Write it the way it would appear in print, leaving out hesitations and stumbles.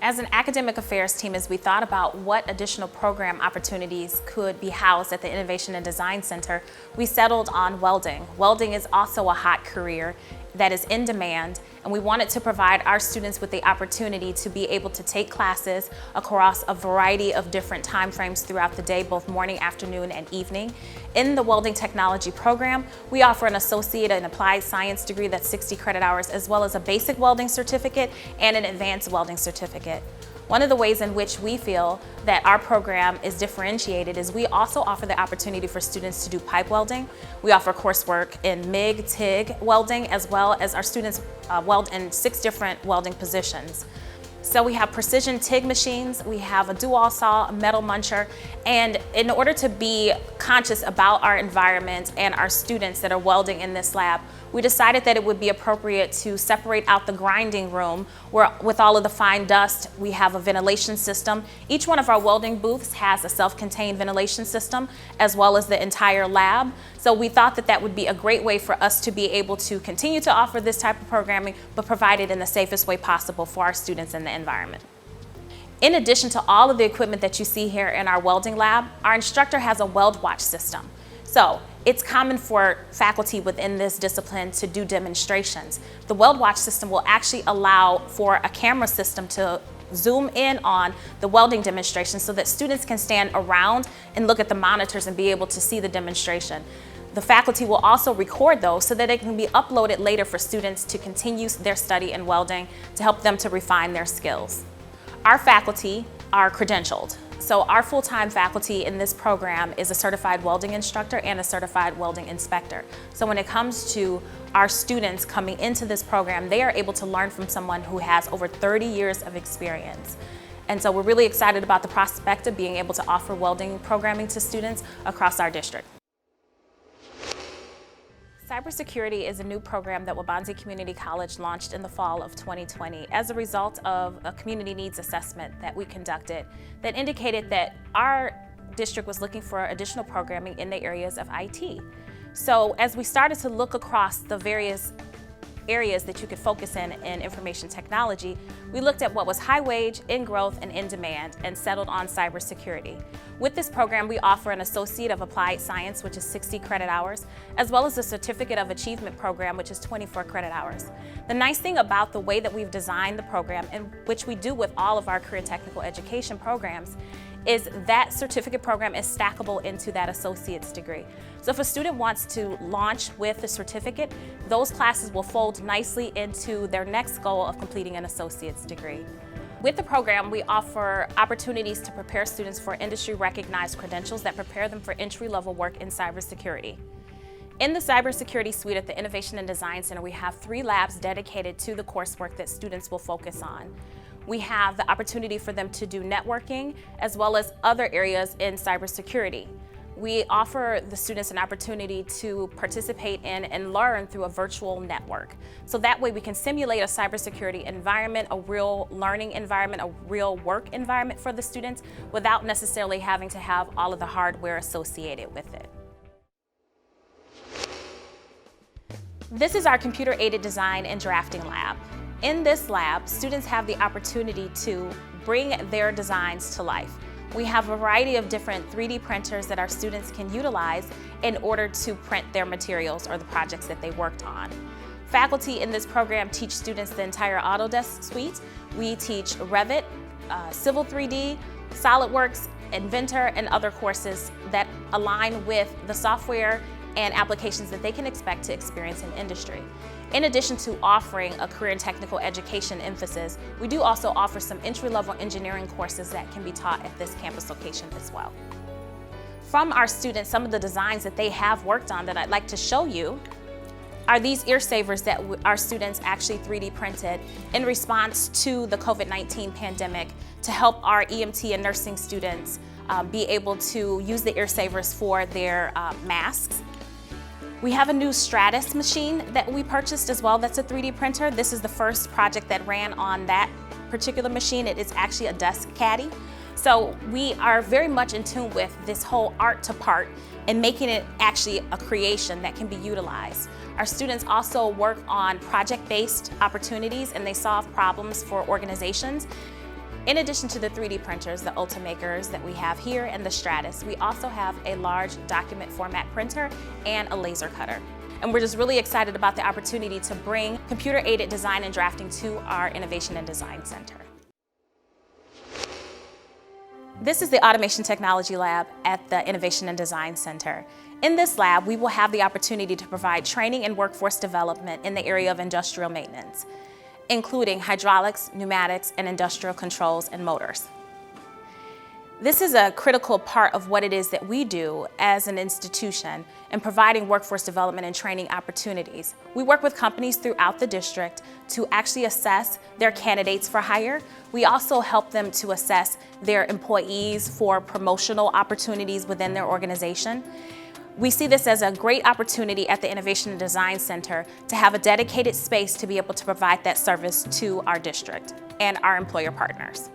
As an academic affairs team, as we thought about what additional program opportunities could be housed at the Innovation and Design Center, we settled on welding. Welding is also a hot career that is in demand, and we wanted to provide our students with the opportunity to be able to take classes across a variety of different time frames throughout the day, both morning, afternoon, and evening. In the welding technology program, we offer an associate and applied science degree that's 60 credit hours, as well as a basic welding certificate and an advanced welding certificate. One of the ways in which we feel that our program is differentiated is we also offer the opportunity for students to do pipe welding. We offer coursework in MIG, TIG welding, as well as our students weld in 6 different welding positions. So we have precision TIG machines, we have a dual saw, a metal muncher, and in order to be conscious about our environment and our students that are welding in this lab, we decided that it would be appropriate to separate out the grinding room where with all of the fine dust, we have a ventilation system. Each one of our welding booths has a self-contained ventilation system as well as the entire lab. So we thought that that would be a great way for us to be able to continue to offer this type of programming, but provide it in the safest way possible for our students in the environment. In addition to all of the equipment that you see here in our welding lab, our instructor has a weld watch system. So it's common for faculty within this discipline to do demonstrations. The weld watch system will actually allow for a camera system to zoom in on the welding demonstration so that students can stand around and look at the monitors and be able to see the demonstration. The faculty will also record those so that it can be uploaded later for students to continue their study in welding to help them to refine their skills. Our faculty are credentialed. So our full-time faculty in this program is a certified welding instructor and a certified welding inspector. So when it comes to our students coming into this program, they are able to learn from someone who has over 30 years of experience. And so we're really excited about the prospect of being able to offer welding programming to students across our district. Cybersecurity is a new program that Waubonsee Community College launched in the fall of 2020 as a result of a community needs assessment that we conducted that indicated that our district was looking for additional programming in the areas of IT. So as we started to look across the various areas that you could focus in information technology, we looked at what was high wage, in growth, and in demand, and settled on cybersecurity. With this program, we offer an Associate of Applied Science, which is 60 credit hours, as well as a Certificate of Achievement program, which is 24 credit hours. The nice thing about the way that we've designed the program, and which we do with all of our career technical education programs, is that certificate program is stackable into that associate's degree. So if a student wants to launch with a certificate, those classes will fold nicely into their next goal of completing an associate's degree. With the program, we offer opportunities to prepare students for industry-recognized credentials that prepare them for entry-level work in cybersecurity. In the Cybersecurity Suite at the Innovation and Design Center, we have 3 labs dedicated to the coursework that students will focus on. We have the opportunity for them to do networking as well as other areas in cybersecurity. We offer the students an opportunity to participate in and learn through a virtual network. So that way we can simulate a cybersecurity environment, a real learning environment, a real work environment for the students without necessarily having to have all of the hardware associated with it. This is our computer-aided design and drafting lab. In this lab, students have the opportunity to bring their designs to life. We have a variety of different 3D printers that our students can utilize in order to print their materials or the projects that they worked on. Faculty in this program teach students the entire Autodesk suite. We teach Revit, Civil 3D, SolidWorks, Inventor, and other courses that align with the software and applications that they can expect to experience in industry. In addition to offering a career and technical education emphasis, we do also offer some entry-level engineering courses that can be taught at this campus location as well. From our students, some of the designs that they have worked on that I'd like to show you are these ear savers that our students actually 3D printed in response to the COVID-19 pandemic to help our EMT and nursing students be able to use the ear savers for their masks. We have a new Stratus machine that we purchased as well that's a 3D printer. This is the first project that ran on that particular machine. It is actually a desk caddy. So we are very much in tune with this whole art to part and making it actually a creation that can be utilized. Our students also work on project-based opportunities and they solve problems for organizations. In addition to the 3D printers, the Ultimakers that we have here and the Stratus, we also have a large document format printer and a laser cutter. And we're just really excited about the opportunity to bring computer-aided design and drafting to our Innovation and Design Center. This is the Automation Technology Lab at the Innovation and Design Center. In this lab, we will have the opportunity to provide training and workforce development in the area of industrial maintenance, including hydraulics, pneumatics, and industrial controls and motors. This is a critical part of what it is that we do as an institution in providing workforce development and training opportunities. We work with companies throughout the district to actually assess their candidates for hire. We also help them to assess their employees for promotional opportunities within their organization. We see this as a great opportunity at the Innovation and Design Center to have a dedicated space to be able to provide that service to our district and our employer partners.